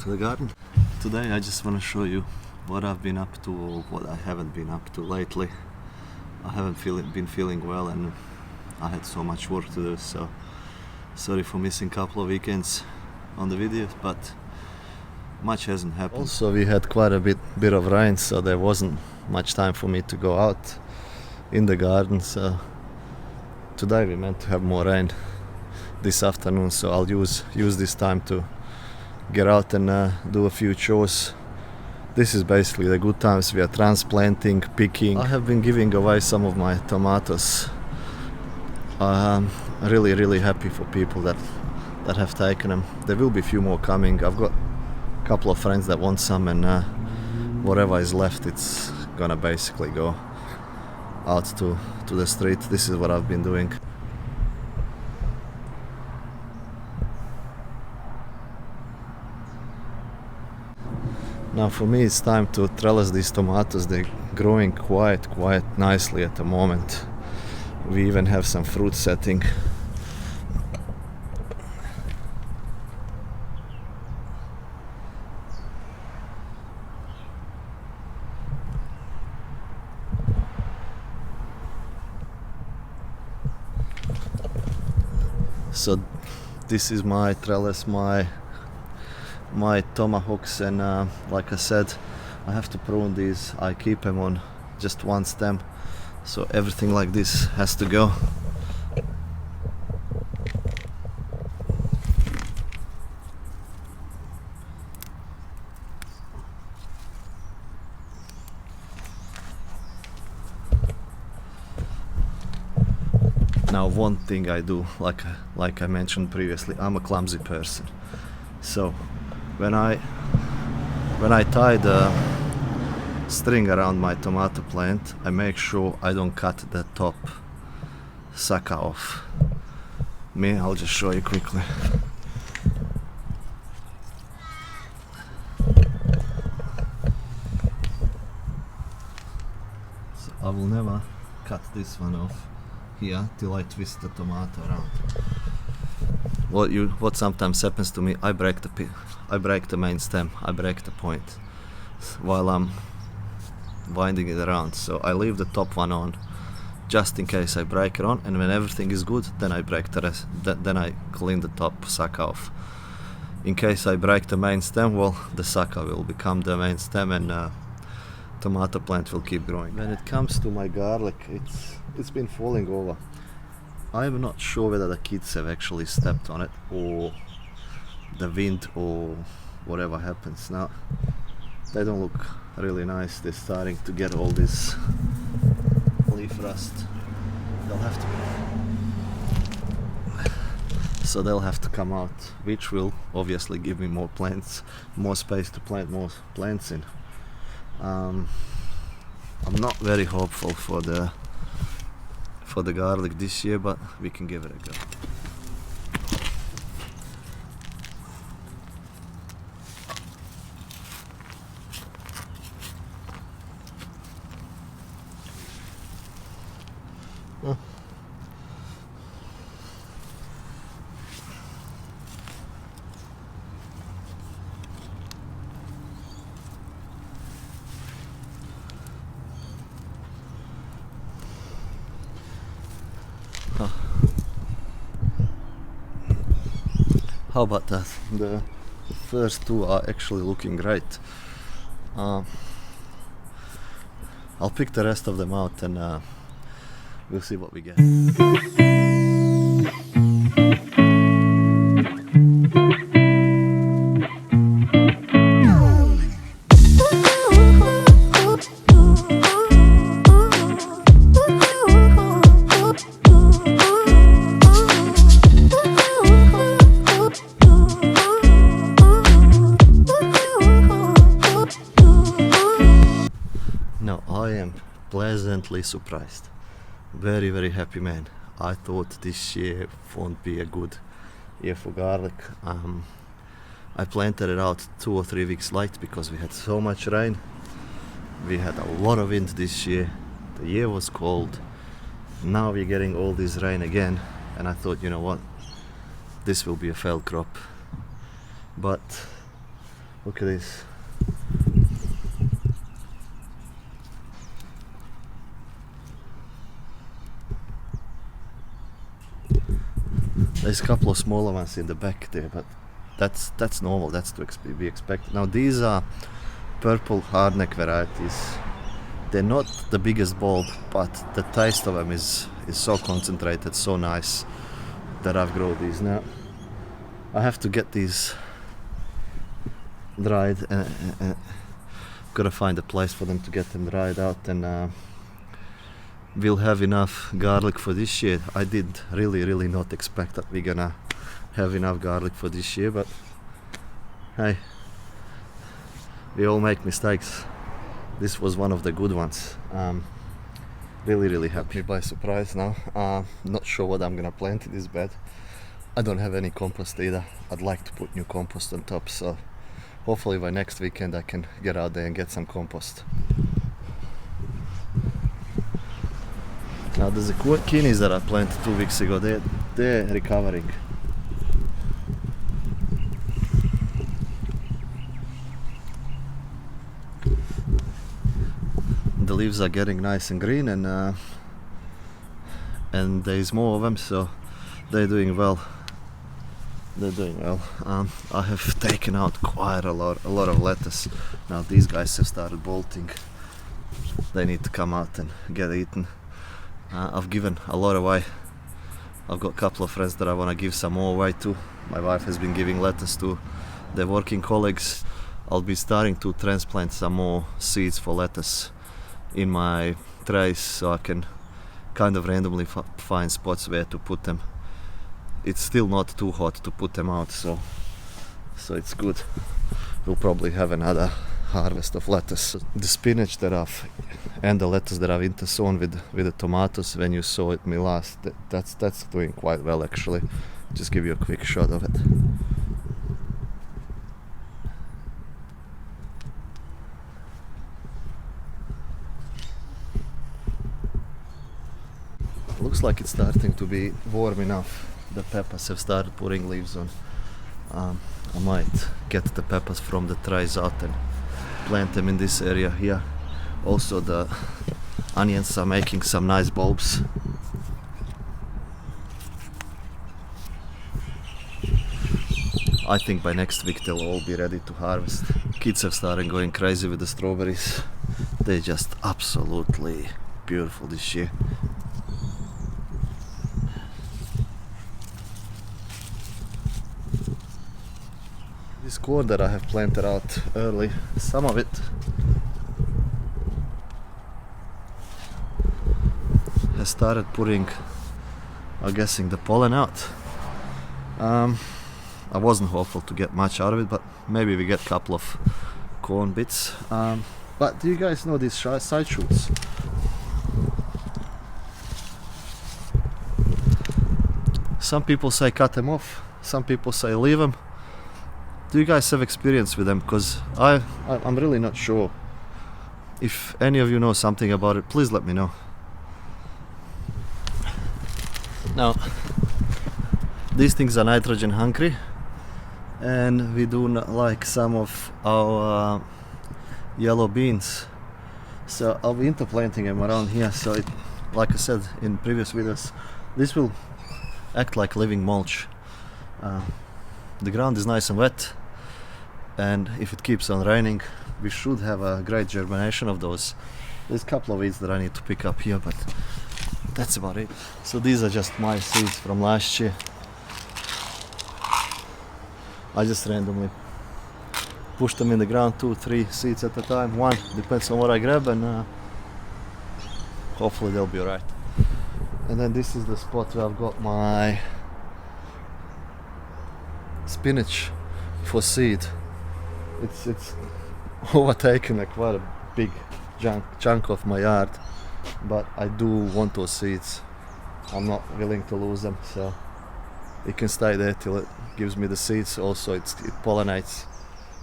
to the garden. Today I just want to show you what I've been up to or what I haven't been up to lately. I haven't been feeling well and I had so much work to do, so sorry for missing a couple of weekends on the videos, but much hasn't happened. Also, we had quite a bit of rain, so there wasn't much time for me to go out in the garden, so today we meant to have more rain this afternoon, so I'll use this time to get out and do a few chores. This is basically the good times. We are transplanting, picking. I have been giving away some of my tomatoes. I'm really happy for people that have taken them. There will be a few more coming. I've got a couple of friends that want some, and whatever is left, it's gonna basically go out to the street. This is what I've been doing. Now for me it's time to trellis these tomatoes. They're growing quite nicely at the moment. We even have some fruit setting. So this is my trellis, my tomahawks, and like I said, I have to prune these. I keep them on just one stem, so everything like this has to go. Now one thing I do, like I mentioned previously, I'm a clumsy person, so when I tie the string around my tomato plant, I make sure I don't cut the top sucker off. I'll just show you quickly. So I will never cut this one off here till I twist the tomato around. What sometimes happens to me, I break the main stem, I break the point while I'm winding it around. So I leave the top one on just in case I break it on, and when everything is good, then I break the rest. Then I clean the top sucker off. In case I break the main stem, well, the sucker will become the main stem and tomato plant will keep growing. When it comes to my garlic, it's been falling over. I'm not sure whether the kids have actually stepped on it or the wind or whatever happens. Now they don't look really nice. They're starting to get all this leaf rust. They'll have to come out, which will obviously give me more plants, more space to plant more plants in. I'm not very hopeful for the garlic this year, but we can give it a go. How about that? The first two are actually looking great. I'll pick the rest of them out and we'll see what we get. Now I am pleasantly surprised. Very happy man. I thought this year won't be a good year for garlic. I planted it out 2 or 3 weeks late because we had so much rain. We had a lot of wind this year. The year was cold. Now we're getting all this rain again, and I thought, you know what, this will be a failed crop. But Look at this. There's a couple of smaller ones in the back there, but that's normal. That's to be expected. Now these are purple hardneck varieties. They're not the biggest bulb, but the taste of them is so concentrated, so nice, that I've grown these. Now I have to get these dried, and gotta find a place for them to get them dried out, and we'll have enough garlic for this year. I did really not expect that we're gonna have enough garlic for this year, but hey, we all make mistakes. This was one of the good ones. Really happy. By surprise now. Not sure what I'm gonna plant in this bed. I don't have any compost either. I'd like to put new compost on top, so hopefully by next weekend I can get out there and get some compost. Now there's the zucchinis that I planted 2 weeks ago. They're recovering. The leaves are getting nice and green, and there's more of them, so they're doing well. I have taken out quite a lot of lettuce. Now these guys have started bolting. They need to come out and get eaten. I've given a lot away. I've got a couple of friends that I want to give some more away to. My wife has been giving lettuce to their working colleagues. I'll be starting to transplant some more seeds for lettuce in my trays, so I can kind of randomly find spots where to put them. It's still not too hot to put them out, so it's good. We'll probably have another harvest of lettuce. The spinach and the lettuce that I've intersown with the tomatoes, when you saw it me last, that's doing quite well actually. Just give you a quick shot of it. Looks like it's starting to be warm enough. The peppers have started putting leaves on. I might get the peppers from the trays out and plant them in this area here. Also the onions are making some nice bulbs. I think by next week they'll all be ready to harvest. Kids have started going crazy with the strawberries. They're just absolutely beautiful this year. This corn that I have planted out early, some of it has started putting, I'm guessing, the pollen out. I wasn't hopeful to get much out of it, but maybe we get a couple of corn bits. But do you guys know these side shoots? Some people say cut them off, some people say leave them. Do you guys have experience with them? Because I'm really not sure. If any of you know something about it, please let me know. Now, these things are nitrogen hungry, and we do not like some of our yellow beans. So I'll be interplanting them around here. So like I said in previous videos, this will act like living mulch. The ground is nice and wet, and if it keeps on raining, we should have a great germination of those. There's a couple of weeds that I need to pick up here, but that's about it. So these are just my seeds from last year. I just randomly push them in the ground, 2-3 seeds at a time. One, depends on what I grab, and hopefully they'll be alright. And then this is the spot where I've got my spinach for seed. It's overtaken like quite a big chunk of my yard, but I do want those seeds. I'm not willing to lose them, so it can stay there till it gives me the seeds. Also it pollinates.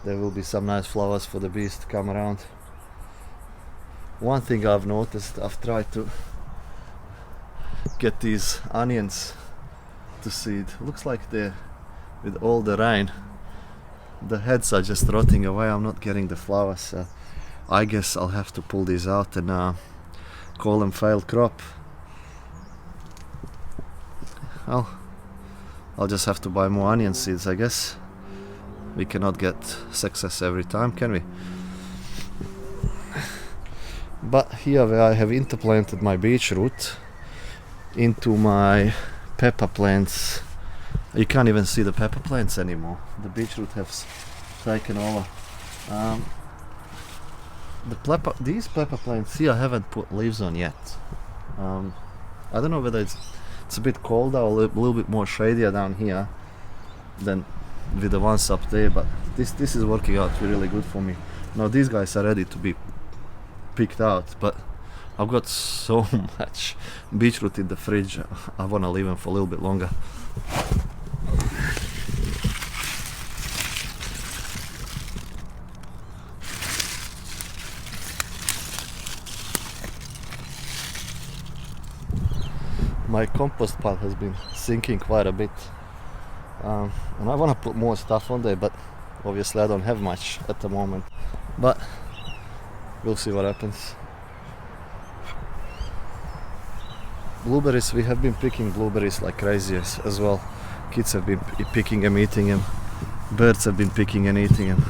There will be some nice flowers for the bees to come around. One thing I've noticed, I've tried to get these onions to seed. Looks like they're, with all the rain, the heads are just rotting away. I'm not getting the flowers, so I guess I'll have to pull these out and call them failed crop. Well, I'll just have to buy more onion seeds, I guess. We cannot get success every time, can we? But here where I have interplanted my beetroot into my pepper plants, you can't even see the pepper plants anymore. The beetroot has taken over. These pepper plants here I haven't put leaves on yet. I don't know whether it's a bit colder or a little bit more shadier down here than with the ones up there, but this is working out really good for me. Now these guys are ready to be picked out, but I've got so much beetroot in the fridge. I want to leave them for a little bit longer. My compost pile has been sinking quite a bit, and I want to put more stuff on there, but obviously I don't have much at the moment, but we'll see what happens. Blueberries, we have been picking blueberries like crazy as well. Kids have been picking and eating them. Birds have been picking and eating them.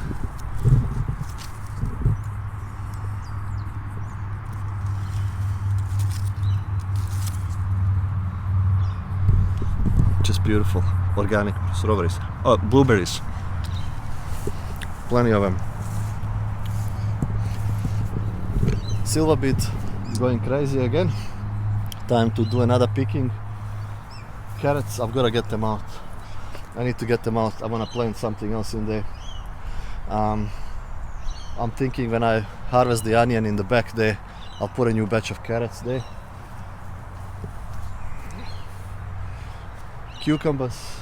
Just beautiful organic strawberries. Oh, blueberries. Plenty of them. Silver beet going crazy again. Time to do another picking. Carrots, I've got to get them out. I need to get them out. I want to plant something else in there. I'm thinking when I harvest the onion in the back there, I'll put a new batch of carrots there. Cucumbers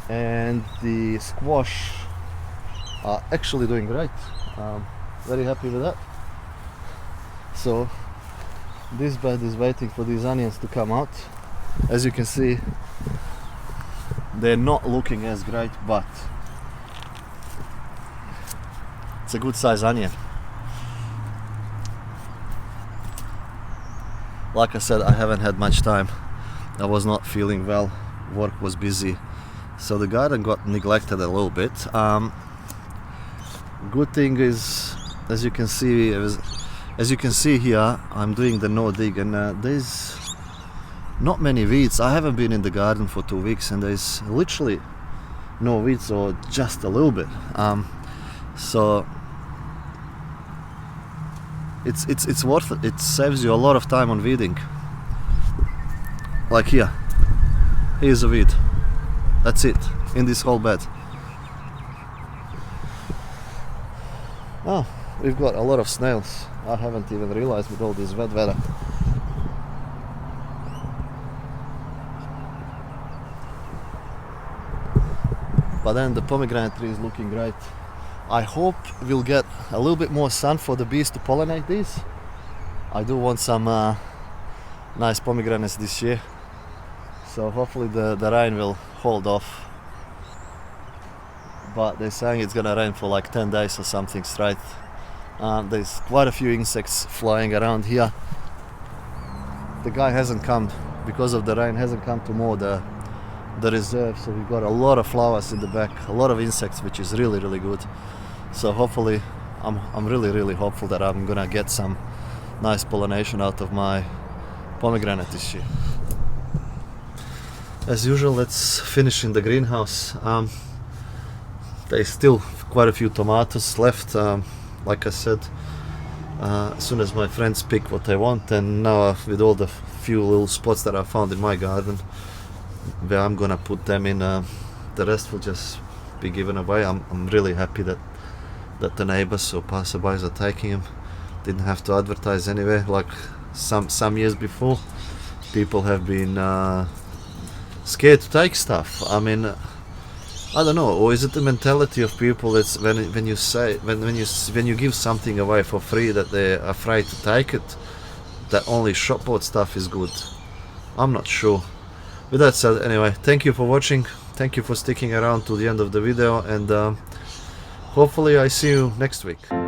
and the squash are actually doing great. Very happy with that. So this bed is waiting for these onions to come out. As you can see, they're not looking as great, but it's a good size onion. Like I said, I haven't had much time. I was not feeling well, work was busy, so the garden got neglected a little bit. Good thing is, as you can see here, I'm doing the no dig, and there's not many weeds. I haven't been in the garden for 2 weeks, and there's literally no weeds, or just a little bit. So it's worth it. It saves you a lot of time on weeding. Like here's a weed. That's it, in this whole bed. Oh, we've got a lot of snails. I haven't even realized with all this wet weather. But then the pomegranate tree is looking great. I hope we'll get a little bit more sun for the bees to pollinate these. I do want some nice pomegranates this year. So hopefully the rain will hold off. But they're saying it's gonna rain for like 10 days or something straight. There's quite a few insects flying around here. The guy hasn't come, because of the rain, hasn't come to mow the reserve, so we've got a lot of flowers in the back, a lot of insects, which is really good. So hopefully, I'm really hopeful that I'm gonna get some nice pollination out of my pomegranate this year. As usual, let's finish in the greenhouse. There's still quite a few tomatoes left. Like I said, as soon as my friends pick what they want, and now with all the few little spots that I found in my garden where I'm gonna put them in, the rest will just be given away. I'm really happy that the neighbors or passerbys are taking them. Didn't have to advertise anyway, like some years before. People have been scared to take stuff. I mean, I don't know, or is it the mentality of people that's when you give something away for free that they're afraid to take it, that only shop bought stuff is good? I'm not sure. With that said, anyway, thank you for watching. thank you for sticking around to the end of the video, and hopefully I see you next week.